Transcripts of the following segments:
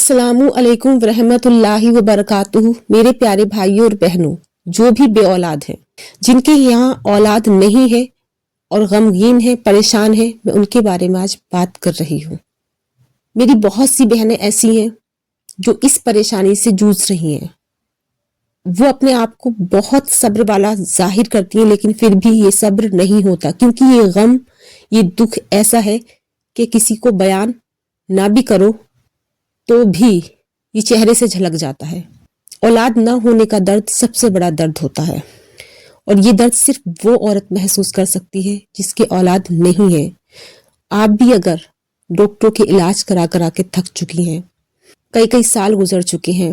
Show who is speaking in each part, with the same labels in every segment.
Speaker 1: अस्सलामु अलैकुम वरहमतुल्लाहि वबरकातुहू। मेरे प्यारे भाइयों और बहनों, जो भी बे औलाद हैं, जिनके यहाँ औलाद नहीं है और गमगीन है, परेशान है, मैं उनके बारे में आज बात कर रही हूँ। मेरी बहुत सी बहनें ऐसी हैं जो इस परेशानी से जूझ रही हैं। वो अपने आप को बहुत सब्र वाला जाहिर करती हैं, लेकिन फिर भी ये सब्र नहीं होता, क्योंकि ये गम, ये दुख ऐसा है कि किसी को बयान ना भी करो तो भी ये चेहरे से झलक जाता है। औलाद ना होने का दर्द सबसे बड़ा दर्द होता है, और ये दर्द सिर्फ वो औरत महसूस कर सकती है जिसके औलाद नहीं है। आप भी अगर डॉक्टरों के इलाज करा करा के थक चुकी हैं, कई कई साल गुजर चुके हैं,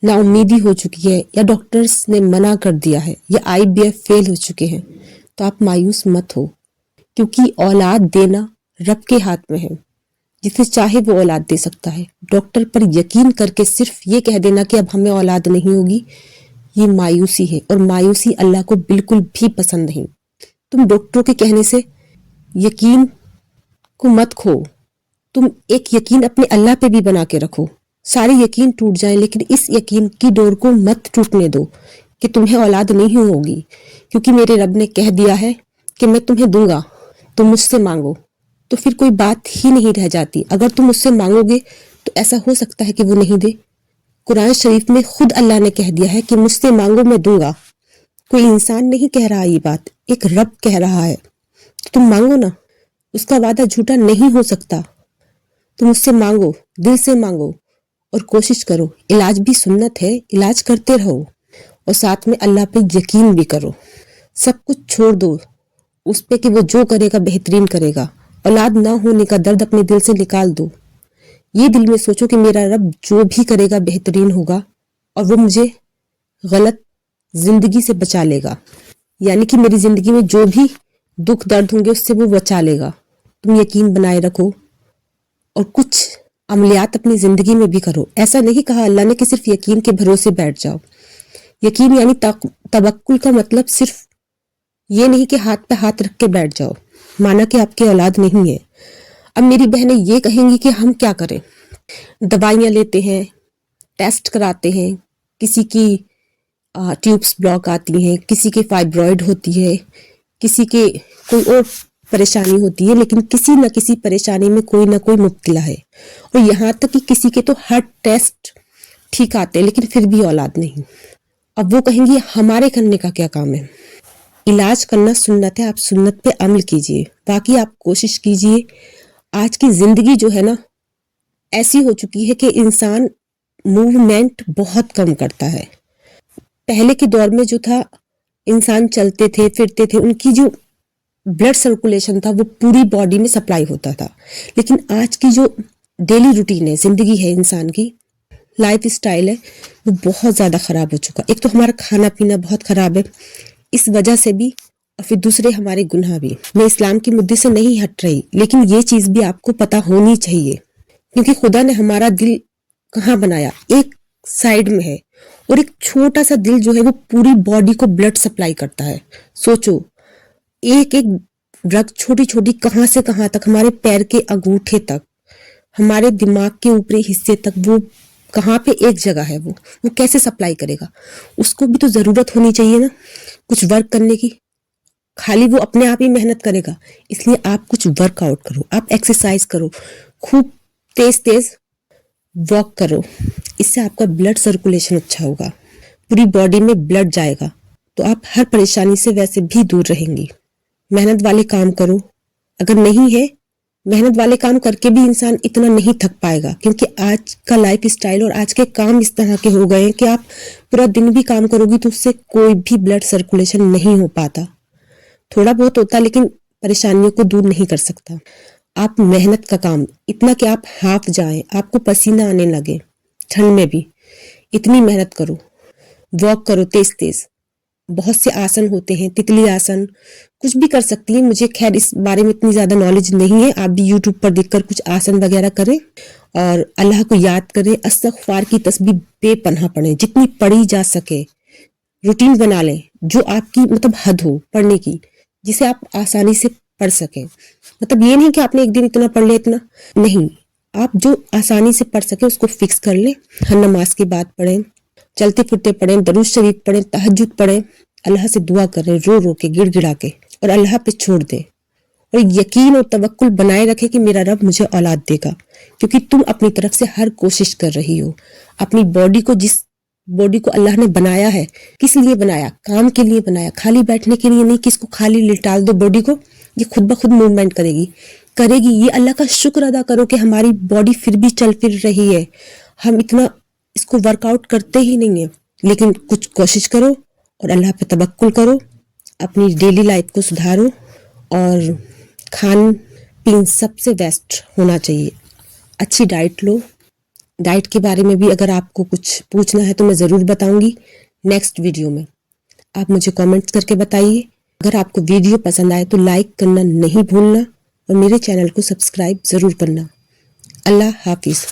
Speaker 1: ना उम्मीदी हो चुकी है, या डॉक्टर्स ने मना कर दिया है, या IVF फेल हो चुके हैं, तो आप मायूस मत हो, क्योंकि औलाद देना रब के हाथ में है। जिसे चाहे वो औलाद दे सकता है। डॉक्टर पर यकीन करके सिर्फ ये कह देना कि अब हमें औलाद नहीं होगी, ये मायूसी है, और मायूसी अल्लाह को बिल्कुल भी पसंद नहीं। तुम डॉक्टरों के कहने से यकीन को मत खो, तुम एक यकीन अपने अल्लाह पे भी बना के रखो। सारे यकीन टूट जाएं, लेकिन इस यकीन की डोर को मत टूटने दो कि तुम्हें औलाद नहीं होगी, क्योंकि मेरे रब ने कह दिया है कि मैं तुम्हें दूंगा, तुम मुझसे मांगो। तो फिर कोई बात ही नहीं रह जाती। अगर तुम मुझसे मांगोगे तो ऐसा हो सकता है कि वो नहीं दे। कुरान शरीफ में खुद अल्लाह ने कह दिया है कि मुझसे मांगो मैं दूंगा। कोई इंसान नहीं कह रहा ये बात, एक रब कह रहा है। तो तुम मांगो ना, उसका वादा झूठा नहीं हो सकता। तुम मुझसे मांगो, दिल से मांगो, और कोशिश करो। इलाज भी सुन्नत है, इलाज करते रहो, और साथ में अल्लाह पे यकीन भी करो। सब कुछ छोड़ दो उस पे कि वो जो करेगा बेहतरीन करेगा। औलाद ना होने का दर्द अपने दिल से निकाल दो। ये दिल में सोचो कि मेरा रब जो भी करेगा बेहतरीन होगा, और वो मुझे गलत जिंदगी से बचा लेगा। यानी कि मेरी जिंदगी में जो भी दुख दर्द होंगे उससे वो बचा लेगा। तुम यकीन बनाए रखो, और कुछ अमलियात अपनी जिंदगी में भी करो। ऐसा नहीं कहा अल्लाह ने कि सिर्फ यकीन के भरोसे बैठ जाओ। यकीन यानी तवक्कुल का मतलब सिर्फ ये नहीं कि हाथ पे हाथ रख के बैठ जाओ, माना कि आपकी औलाद नहीं है। अब मेरी बहनें ये कहेंगी कि हम क्या करें, दवाइयाँ लेते हैं, टेस्ट कराते हैं, किसी की ट्यूब्स ब्लॉक आती हैं, किसी के फाइब्रॉइड होती है, किसी के कोई और परेशानी होती है, लेकिन किसी न किसी परेशानी में कोई ना कोई मुब्तला है। और यहाँ तक कि किसी के तो हर टेस्ट ठीक आते हैं, लेकिन फिर भी औलाद नहीं। अब वो कहेंगी हमारे करने का क्या काम है। इलाज करना सुन्नत है, आप सुन्नत पे अमल कीजिए। बाकी आप कोशिश कीजिए। आज की जिंदगी जो है ना, ऐसी हो चुकी है कि इंसान मूवमेंट बहुत कम करता है। पहले के दौर में जो था, इंसान चलते थे, फिरते थे, उनकी जो ब्लड सर्कुलेशन था वो पूरी बॉडी में सप्लाई होता था। लेकिन आज की जो डेली रूटीन है, जिंदगी है, इंसान की लाइफ स्टाइल है, वो बहुत ज्यादा खराब हो चुका। एक तो हमारा खाना पीना बहुत खराब है, इस वजह से भी, और फिर दूसरे हमारे गुनाह भी। मैं इस्लाम के मुद्दे से नहीं हट रही, लेकिन ये चीज भी आपको पता होनी चाहिए, क्योंकि खुदा ने हमारा दिल कहाँ बनाया, एक साइड में है, और एक छोटा सा दिल जो है वो पूरी बॉडी को ब्लड सप्लाई करता है। सोचो, एक एक रग छोटी छोटी कहाँ से कहाँ तक, हमारे पैर के अंगूठे तक, हमारे दिमाग के ऊपरी हिस्से तक, वो कहाँ पे एक जगह है, वो कैसे सप्लाई करेगा। उसको भी तो जरूरत होनी चाहिए ना कुछ वर्क करने की। खाली वो अपने आप ही मेहनत करेगा? इसलिए आप कुछ वर्कआउट करो, आप एक्सरसाइज करो, खूब तेज तेज वॉक करो। इससे आपका ब्लड सर्कुलेशन अच्छा होगा, पूरी बॉडी में ब्लड जाएगा, तो आप हर परेशानी से वैसे भी दूर रहेंगी। मेहनत वाले काम करो। अगर नहीं है, मेहनत वाले काम करके भी इंसान इतना नहीं थक पाएगा, क्योंकि आज का लाइफ स्टाइल और आज के काम इस तरह के हो गए हैं कि आप पूरा दिन भी काम करोगी तो उससे कोई भी ब्लड सर्कुलेशन नहीं हो पाता। थोड़ा बहुत होता, लेकिन परेशानियों को दूर नहीं कर सकता। आप मेहनत का काम इतना कि आप हाफ जाएं, आपको पसीना आने लगे, ठंड में भी इतनी मेहनत करो। वॉक करो तेज तेज, बहुत से आसन होते हैं, तितली आसन, कुछ भी कर सकती है। मुझे खैर इस बारे में इतनी ज्यादा नॉलेज नहीं है, आप भी यूट्यूब पर देखकर कुछ आसन वगैरह करें, और अल्लाह को याद करें। इस्तग़फ़ार की तस्बीह बेपनाह पढ़ें, जितनी पढ़ी जा सके। रूटीन बना लें जो आपकी मतलब हद हो पढ़ने की, जिसे आप आसानी से पढ़ सकें। मतलब ये नहीं कि आपने एक दिन इतना पढ़ लिया, इतना नहीं। आप जो आसानी से पढ़ सके उसको फिक्स कर लें। हर नमाज के बाद पढ़ें, चलते फिरते पढ़ें, दरूद शरीफ पढ़ें, तहज्जुद पढ़ें, अल्लाह से दुआ करें रो रो के, गिड़गिड़ा के, और अल्लाह पे छोड़ दें और यकीन और तवक्कुल बनाए रखें कि मेरा रब मुझे औलाद देगा, क्योंकि तुम अपनी तरफ से हर कोशिश कर रही हो। अपनी बॉडी को, जिस बॉडी को अल्लाह ने बनाया है, किस लिए बनाया? काम के लिए बनाया, खाली बैठने के लिए नहीं कि इसको खाली लिटाल दो बॉडी को, ये खुद ब खुद मूवमेंट करेगी। ये अल्लाह का शुक्र अदा करो कि हमारी बॉडी फिर भी चल फिर रही है। हम इतना इसको वर्कआउट करते ही नहीं है, लेकिन कुछ कोशिश करो और अल्लाह पे तवक्कुल करो, अपनी डेली लाइफ को सुधारो, और खान पीन सबसे बेस्ट होना चाहिए। अच्छी डाइट लो। डाइट के बारे में भी अगर आपको कुछ पूछना है तो मैं ज़रूर बताऊंगी नेक्स्ट वीडियो में। आप मुझे कमेंट्स करके बताइए। अगर आपको वीडियो पसंद आए तो लाइक करना नहीं भूलना और मेरे चैनल को सब्सक्राइब ज़रूर करना। अल्लाह हाफिज़।